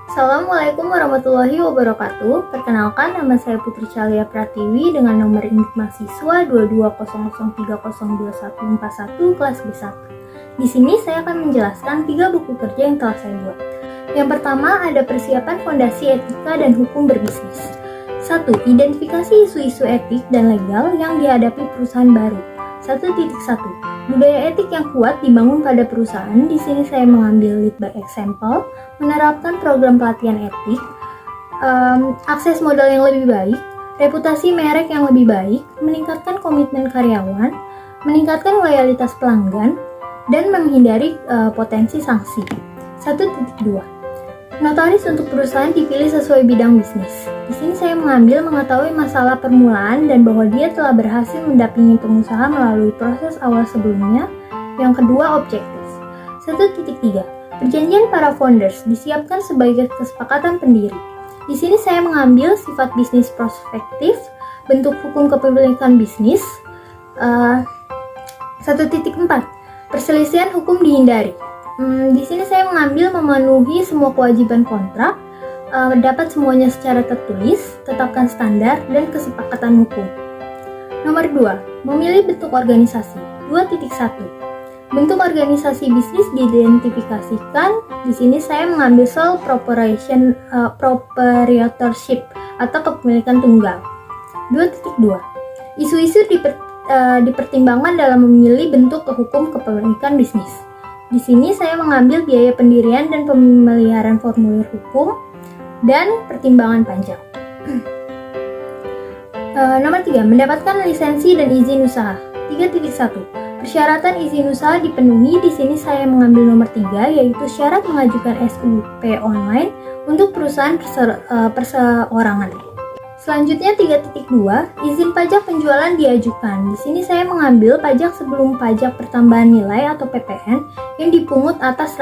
Assalamualaikum warahmatullahi wabarakatuh. Perkenalkan, nama saya Putri Calia Pratiwi dengan nomor induk mahasiswa 2200302141 kelas B1. Di sini saya akan menjelaskan 3 buku kerja yang telah saya buat. Yang pertama ada persiapan fondasi etika dan hukum berbisnis. 1. Identifikasi isu-isu etik dan legal yang dihadapi perusahaan baru. 1.1. Budaya etik yang kuat dibangun pada perusahaan. Di sini saya mengambil lead by example, menerapkan program pelatihan etik, akses modal yang lebih baik, reputasi merek yang lebih baik, meningkatkan komitmen karyawan, meningkatkan loyalitas pelanggan, dan menghindari potensi sanksi. 1.2. Notaris untuk perusahaan dipilih sesuai bidang bisnis. Di sini saya mengambil mengetahui masalah permulaan dan bahwa dia telah berhasil mendampingi pengusaha melalui proses awal sebelumnya. Yang kedua, objektif. 1.3. Perjanjian para founders disiapkan sebagai kesepakatan pendiri. Di sini saya mengambil sifat bisnis prospektif, bentuk hukum kepemilikan bisnis. 1.4. Perselisihan hukum dihindari. Di sini saya mengambil memenuhi semua kewajiban kontrak, dapat semuanya secara tertulis, tetapkan standar dan kesepakatan hukum. Nomor 2, memilih bentuk organisasi. 2.1. Bentuk organisasi bisnis diidentifikasikan. Di sini saya mengambil sole proprietorship atau kepemilikan tunggal. 2.2. Isu-isu dipertimbangkan dalam memilih bentuk hukum kepemilikan bisnis. Di sini saya mengambil biaya pendirian dan pemeliharaan formulir hukum dan pertimbangan pajak. Nomor 3, mendapatkan lisensi dan izin usaha. 3.1. Persyaratan izin usaha dipenuhi. Di sini saya mengambil nomor 3, yaitu syarat mengajukan SUP online untuk perusahaan perseorangan. Selanjutnya 3.2, izin pajak penjualan diajukan. Di sini saya mengambil pajak sebelum pajak pertambahan nilai atau PPN yang dipungut atas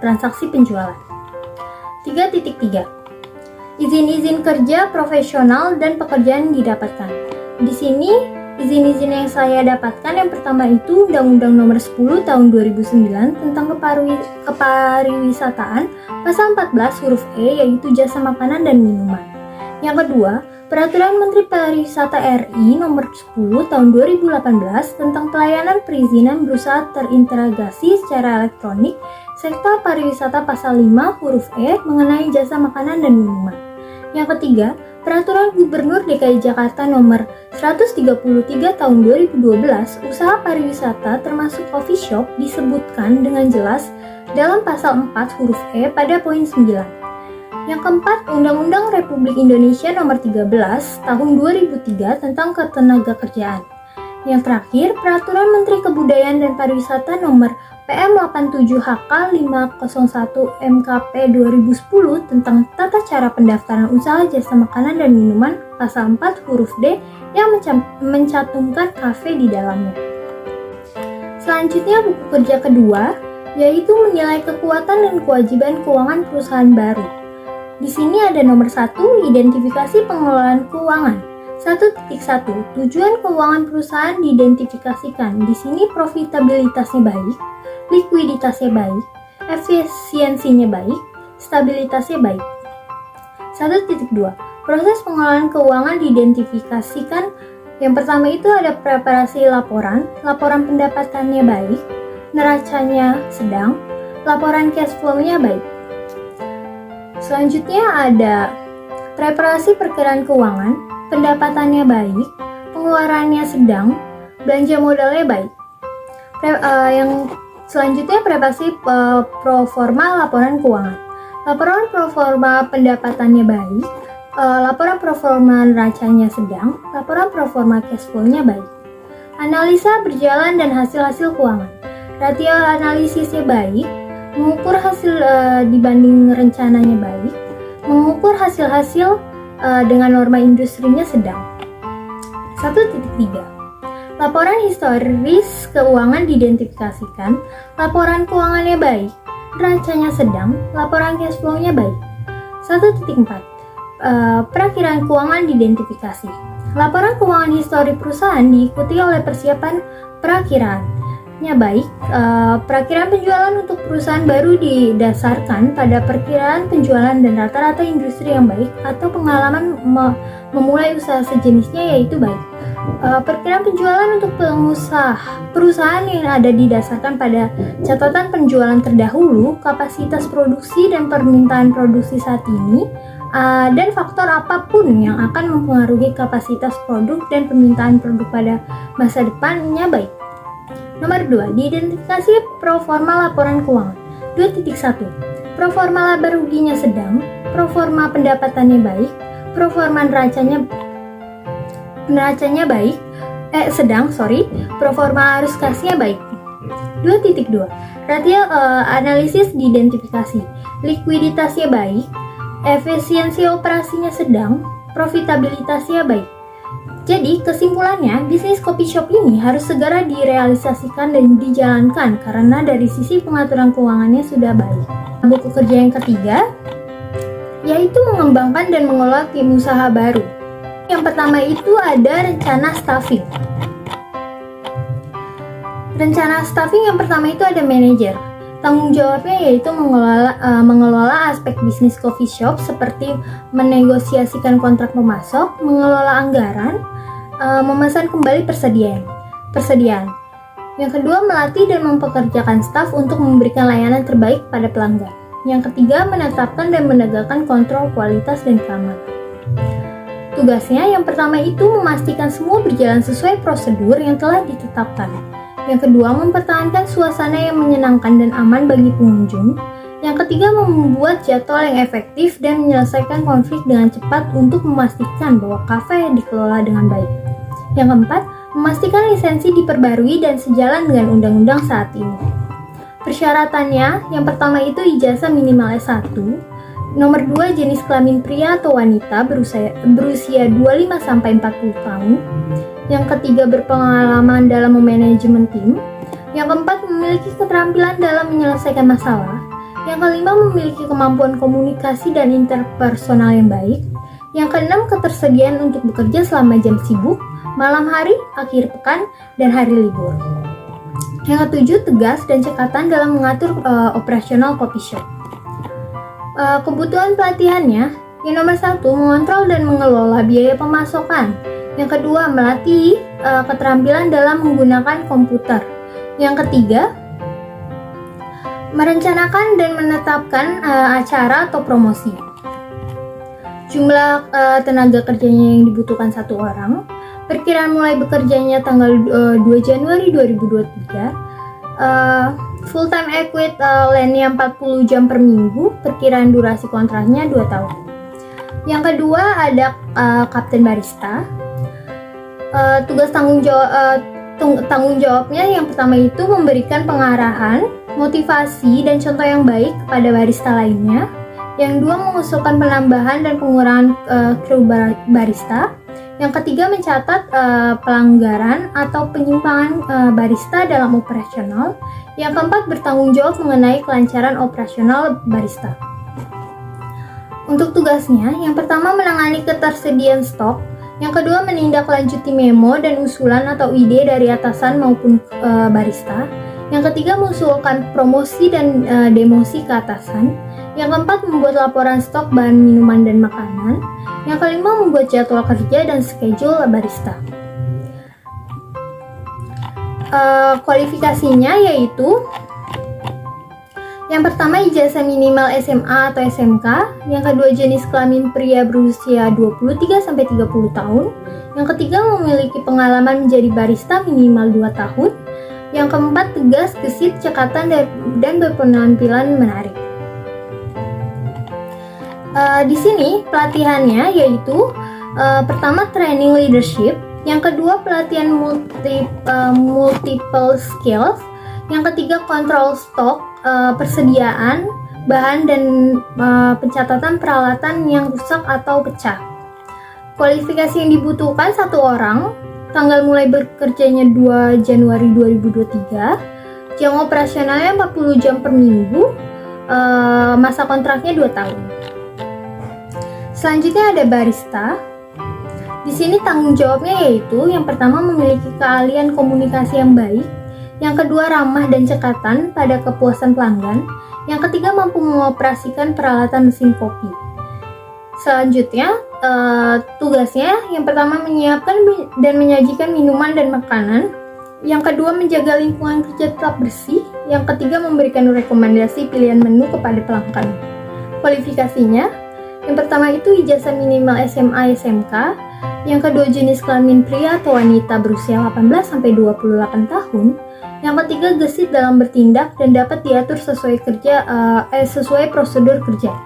transaksi penjualan. 3.3, izin-izin kerja profesional dan pekerjaan didapatkan. Di sini izin-izin yang saya dapatkan yang pertama itu Undang-Undang Nomor 10 Tahun 2009 tentang kepariwisataan, pasal 14 huruf E, yaitu jasa makanan dan minuman. Yang kedua, Peraturan Menteri Pariwisata RI Nomor 10 Tahun 2018 tentang pelayanan perizinan berusaha terintegrasi secara elektronik sektor pariwisata pasal 5 huruf E mengenai jasa makanan dan minuman. Yang ketiga, Peraturan Gubernur DKI Jakarta Nomor 133 Tahun 2012 usaha pariwisata termasuk coffee shop disebutkan dengan jelas dalam pasal 4 huruf E pada poin 9. Yang keempat, Undang-Undang Republik Indonesia Nomor 13 Tahun 2003 tentang Ketenagakerjaan. Yang terakhir, Peraturan Menteri Kebudayaan dan Pariwisata Nomor PM 87HK 501 MKP 2010 tentang tata cara pendaftaran usaha jasa makanan dan minuman pasal 4 huruf D yang mencantumkan kafe di dalamnya. Selanjutnya buku kerja kedua, yaitu menilai kekuatan dan kewajiban keuangan perusahaan baru. Di sini ada nomor 1, identifikasi pengelolaan keuangan. 1.1. Tujuan keuangan perusahaan diidentifikasikan. Di sini profitabilitasnya baik, likuiditasnya baik, efisiensinya baik, stabilitasnya baik. 1.2. Proses pengelolaan keuangan diidentifikasikan. Yang pertama itu ada preparasi laporan pendapatannya baik, neracanya sedang, laporan cash flow-nya baik. Selanjutnya ada preparasi perkiraan keuangan, pendapatannya baik, pengeluarannya sedang, belanja modalnya baik. Yang selanjutnya preparasi pro forma laporan keuangan. Laporan pro forma pendapatannya baik, laporan pro forma neracanya sedang, laporan pro forma cash flow-nya baik. Analisa berjalan dan hasil-hasil keuangan. Ratio analisisnya baik, mengukur hasil dibanding rencananya baik, mengukur hasil-hasil dengan norma industrinya sedang. 1.3. Laporan historis keuangan diidentifikasikan, laporan keuangannya baik, nerancanya sedang, laporan cash flow-nya baik. 1.4. Perakiraan keuangan diidentifikasi. Laporan keuangan histori perusahaan diikuti oleh persiapan perakiraan. baik, perakiraan penjualan untuk perusahaan baru didasarkan pada perkiraan penjualan dan rata-rata industri yang baik atau pengalaman memulai usaha sejenisnya yaitu baik. Perkiraan penjualan untuk perusahaan yang ada didasarkan pada catatan penjualan terdahulu, kapasitas produksi dan permintaan produksi saat ini, dan faktor apapun yang akan mempengaruhi kapasitas produk dan permintaan produk pada masa depannya baik. Nomor 2, diidentifikasi proforma laporan keuangan. 2.1. Proforma laba ruginya sedang, proforma pendapatannya baik, proforma neracanya proforma arus kasnya baik. 2.2. Rasio analisis diidentifikasi, likuiditasnya baik, efisiensi operasinya sedang, profitabilitasnya baik. Jadi, kesimpulannya, bisnis coffee shop ini harus segera direalisasikan dan dijalankan karena dari sisi pengaturan keuangannya sudah baik. Buku kerja yang ketiga, yaitu mengembangkan dan mengelola tim usaha baru. Yang pertama itu ada rencana staffing. Rencana staffing yang pertama itu ada manajer. Tanggung jawabnya yaitu mengelola aspek bisnis coffee shop seperti menegosiasikan kontrak pemasok, mengelola anggaran, memesan kembali persediaan. Yang kedua, melatih dan mempekerjakan staf untuk memberikan layanan terbaik pada pelanggan. Yang ketiga, menetapkan dan menegakkan kontrol kualitas dan keamanan. Tugasnya yang pertama itu memastikan semua berjalan sesuai prosedur yang telah ditetapkan. Yang kedua, mempertahankan suasana yang menyenangkan dan aman bagi pengunjung. Yang ketiga, membuat jadwal yang efektif dan menyelesaikan konflik dengan cepat untuk memastikan bahwa kafe dikelola dengan baik. Yang keempat, memastikan lisensi diperbarui dan sejalan dengan undang-undang saat ini. Persyaratannya, yang pertama itu ijazah minimal S1. Nomor 2, jenis kelamin pria atau wanita berusia 25-40 tahun. Yang ketiga, berpengalaman dalam memanajemen tim. Yang keempat, memiliki keterampilan dalam menyelesaikan masalah. Yang kelima, memiliki kemampuan komunikasi dan interpersonal yang baik. Yang keenam, ketersediaan untuk bekerja selama jam sibuk, malam hari, akhir pekan, dan hari libur. Yang ketujuh, tegas dan cekatan dalam mengatur operasional coffee shop. Kebutuhan pelatihannya, yang nomor 1, mengontrol dan mengelola biaya pemasokan. Yang kedua, melatih keterampilan dalam menggunakan komputer. Yang ketiga, merencanakan dan menetapkan acara atau promosi. Jumlah tenaga kerjanya yang dibutuhkan 1 orang. Perkiraan mulai bekerjanya tanggal 2 Januari 2023. Full time equivalentnya 40 jam per minggu. Perkiraan durasi kontraknya 2 tahun. Yang kedua ada kapten barista. Tugas tanggung jawabnya yang pertama itu memberikan pengarahan, motivasi, dan contoh yang baik kepada barista lainnya. Yang dua, mengusulkan penambahan dan pengurangan kru barista. Yang ketiga, mencatat pelanggaran atau penyimpangan barista dalam operasional. Yang keempat, bertanggung jawab mengenai kelancaran operasional barista. Untuk tugasnya, yang pertama menangani ketersediaan stok. Yang kedua, menindaklanjuti memo dan usulan atau ide dari atasan maupun barista. Yang ketiga, mengusulkan promosi dan demosi ke atasan. Yang keempat, membuat laporan stok bahan minuman dan makanan. Yang kelima, membuat jadwal kerja dan schedule barista. Kualifikasinya yaitu yang pertama, ijazah minimal SMA atau SMK. Yang kedua, jenis kelamin pria berusia 23-30 tahun. Yang ketiga, memiliki pengalaman menjadi barista minimal 2 tahun. Yang keempat, tegas, gesit, cekatan, dan berpenampilan menarik. Di sini pelatihannya yaitu pertama, training leadership. Yang kedua, pelatihan multiple skills. Yang ketiga, kontrol stok, persediaan bahan dan pencatatan peralatan yang rusak atau pecah. Kualifikasi yang dibutuhkan 1 orang. Tanggal mulai bekerjanya 2 Januari 2023. Jam operasionalnya 40 jam per minggu. Masa kontraknya 2 tahun. Selanjutnya ada barista. Di sini tanggung jawabnya yaitu yang pertama, memiliki keahlian komunikasi yang baik. Yang kedua, ramah dan cekatan pada kepuasan pelanggan. Yang ketiga, mampu mengoperasikan peralatan mesin kopi. Selanjutnya, tugasnya yang pertama menyiapkan dan menyajikan minuman dan makanan. Yang kedua, menjaga lingkungan kerja tetap bersih. Yang ketiga, memberikan rekomendasi pilihan menu kepada pelanggan. Kualifikasinya, yang pertama itu ijazah minimal SMA SMK. Yang kedua, jenis kelamin pria atau wanita berusia 18-28 tahun. Yang ketiga, gesit dalam bertindak dan dapat diatur sesuai prosedur kerja.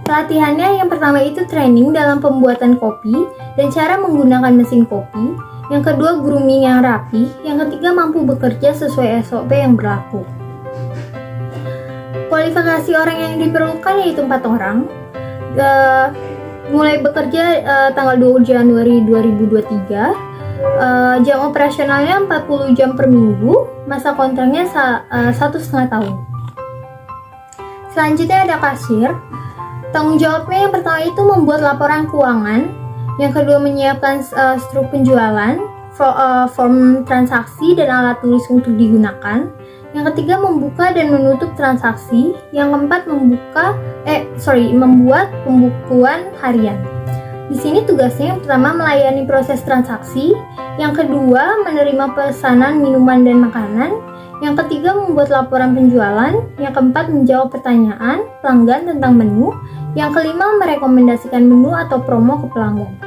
Pelatihannya yang pertama itu training dalam pembuatan kopi dan cara menggunakan mesin kopi. Yang kedua, grooming yang rapi. Yang ketiga, mampu bekerja sesuai SOP yang berlaku. Kualifikasi orang yang diperlukan yaitu 4 orang. Mulai bekerja tanggal 2 Januari 2023. Jam operasionalnya 40 jam per minggu. Masa kontraknya 1,5 tahun. Selanjutnya ada kasir. Tanggung jawabnya yang pertama itu membuat laporan keuangan. Yang kedua, menyiapkan struk penjualan, form transaksi dan alat tulis untuk digunakan. Yang ketiga, membuka dan menutup transaksi. Yang keempat, membuat pembukuan harian. Di sini tugasnya yang pertama melayani proses transaksi. Yang kedua, menerima pesanan minuman dan makanan. Yang ketiga, membuat laporan penjualan. Yang keempat, menjawab pertanyaan pelanggan tentang menu. Yang kelima, merekomendasikan menu atau promo ke pelanggan.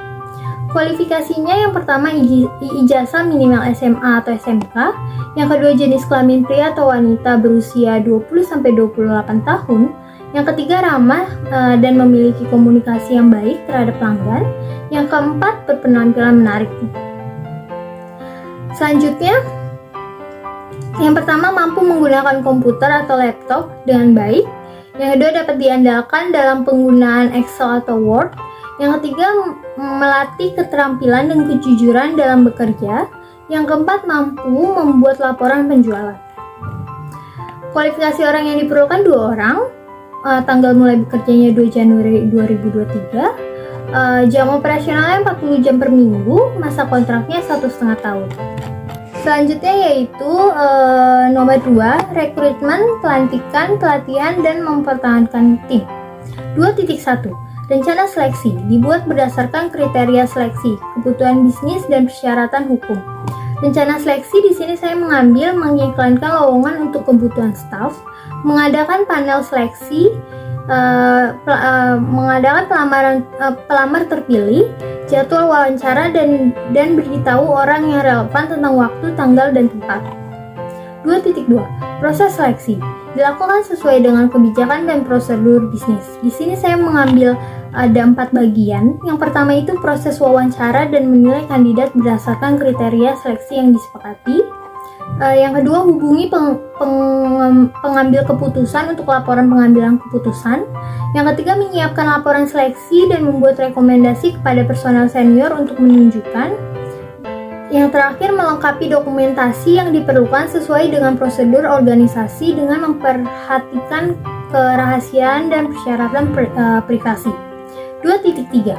Kualifikasinya yang pertama ijazah minimal SMA atau SMK. Yang kedua, jenis kelamin pria atau wanita berusia 20-28 tahun. Yang ketiga, ramah dan memiliki komunikasi yang baik terhadap pelanggan. Yang keempat, berpenampilan menarik. Selanjutnya, yang pertama, mampu menggunakan komputer atau laptop dengan baik. Yang kedua, dapat diandalkan dalam penggunaan Excel atau Word. Yang ketiga, melatih keterampilan dan kejujuran dalam bekerja. Yang keempat, mampu membuat laporan penjualan. Kualifikasi orang yang diperlukan 2 orang. Tanggal mulai bekerjanya 2 Januari 2023. Jam operasionalnya 40 jam per minggu. Masa kontraknya 1,5 tahun. Selanjutnya yaitu nomor 2, rekrutmen, pelantikan, pelatihan, dan mempertahankan tim. 2.1 Rencana seleksi dibuat berdasarkan kriteria seleksi, kebutuhan bisnis, dan persyaratan hukum. Rencana seleksi di sini saya mengiklankan lowongan untuk kebutuhan staf, mengadakan panel seleksi, mengadakan pelamar terpilih, jadwal wawancara, dan beritahu orang yang relevan tentang waktu, tanggal, dan tempat. 2.2 Proses seleksi dilakukan sesuai dengan kebijakan dan prosedur bisnis. Di sini saya mengambil ada 4 bagian. Yang pertama itu proses wawancara dan menilai kandidat berdasarkan kriteria seleksi yang disepakati. Yang kedua, hubungi pengambil keputusan untuk laporan pengambilan keputusan. Yang ketiga, menyiapkan laporan seleksi dan membuat rekomendasi kepada personel senior untuk menunjukkan. Yang terakhir, melengkapi dokumentasi yang diperlukan sesuai dengan prosedur organisasi dengan memperhatikan kerahasiaan dan persyaratan privasi. 2.3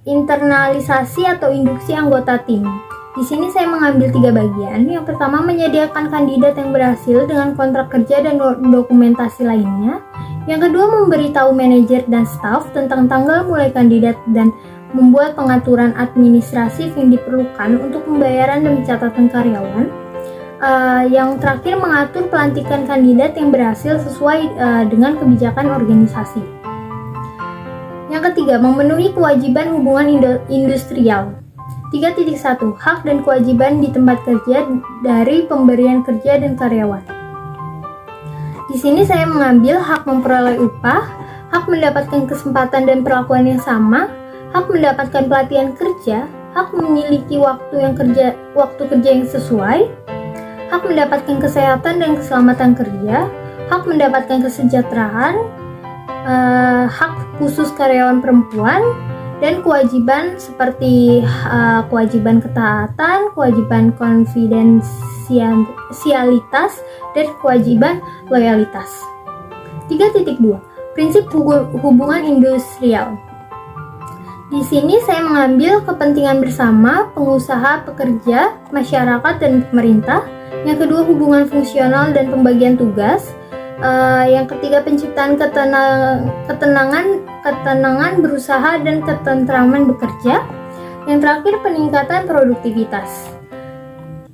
internalisasi atau induksi anggota tim. Di sini saya mengambil 3 bagian. Yang pertama, menyediakan kandidat yang berhasil dengan kontrak kerja dan dokumentasi lainnya. Yang kedua, memberitahu manajer dan staf tentang tanggal mulai kandidat dan membuat pengaturan administratif yang diperlukan untuk pembayaran dan pencatatan karyawan. Yang terakhir, mengatur pelantikan kandidat yang berhasil sesuai dengan kebijakan organisasi. Yang ketiga, memenuhi kewajiban hubungan industrial. 3.1 Hak dan kewajiban di tempat kerja dari pemberian kerja dan karyawan. Di sini saya mengambil hak memperoleh upah, hak mendapatkan kesempatan dan perlakuan yang sama, hak mendapatkan pelatihan kerja, hak memiliki waktu kerja yang sesuai, hak mendapatkan kesehatan dan keselamatan kerja, hak mendapatkan kesejahteraan, hak khusus karyawan perempuan, dan kewajiban seperti kewajiban ketaatan, kewajiban konfidensialitas, dan kewajiban loyalitas. 3.2 Prinsip hubungan industrial. Di sini saya mengambil kepentingan bersama pengusaha, pekerja, masyarakat, dan pemerintah. Yang kedua, hubungan fungsional dan pembagian tugas. Yang ketiga, penciptaan ketenangan berusaha dan ketentraman bekerja. Yang terakhir, peningkatan produktivitas.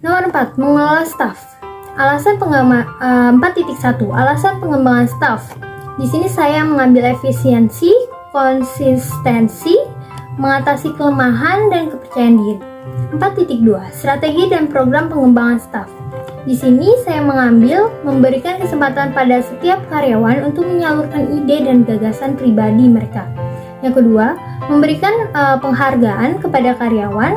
Nomor 4, mengelola staf. 4.1 Alasan pengembangan staf. Di sini saya mengambil efisiensi, konsistensi, mengatasi kelemahan dan kepercayaan diri. 4.2 Strategi dan program pengembangan staf. Di sini saya memberikan kesempatan pada setiap karyawan untuk menyalurkan ide dan gagasan pribadi mereka. Yang kedua, memberikan penghargaan kepada karyawan.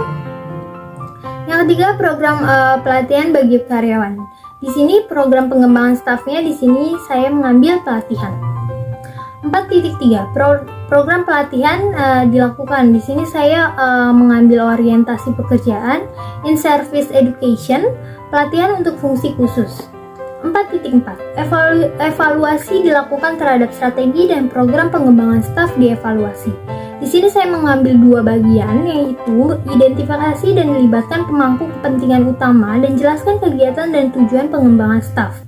Yang ketiga, program pelatihan bagi karyawan. Di sini program pengembangan stafnya di sini saya mengambil pelatihan. 4.3 Program pelatihan dilakukan. Di sini saya mengambil orientasi pekerjaan, in-service education, pelatihan untuk fungsi khusus. 4.4 Evaluasi dilakukan terhadap strategi dan program pengembangan staf dievaluasi. Di sini saya mengambil dua bagian, yaitu identifikasi dan melibatkan pemangku kepentingan utama dan jelaskan kegiatan dan tujuan pengembangan staf.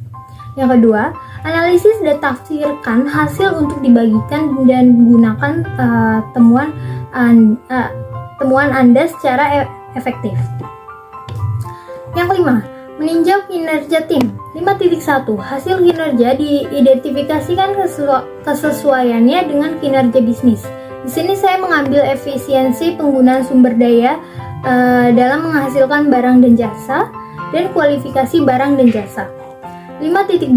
Yang kedua, analisis dan tafsirkan hasil untuk dibagikan dan gunakan temuan Anda secara efektif. Yang kelima, meninjau kinerja tim. 5.1 Hasil kinerja diidentifikasikan kesesuaiannya dengan kinerja bisnis. Di sini saya mengambil efisiensi penggunaan sumber daya dalam menghasilkan barang dan jasa dan kualifikasi barang dan jasa. 5.2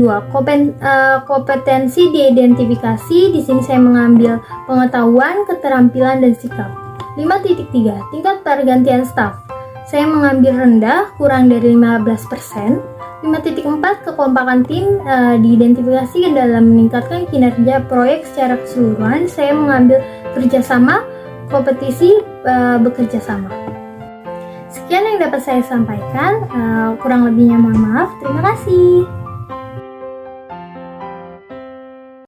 Kompetensi diidentifikasi. Di sini saya mengambil pengetahuan, keterampilan, dan sikap. 5.3 Tingkat pergantian staf. Saya mengambil rendah, kurang dari 15%. 5.4 Kekompakan tim diidentifikasikan dalam meningkatkan kinerja proyek secara keseluruhan. Saya mengambil kerjasama, kompetisi, bekerja sama. Sekian yang dapat saya sampaikan, kurang lebihnya mohon maaf. Terima kasih.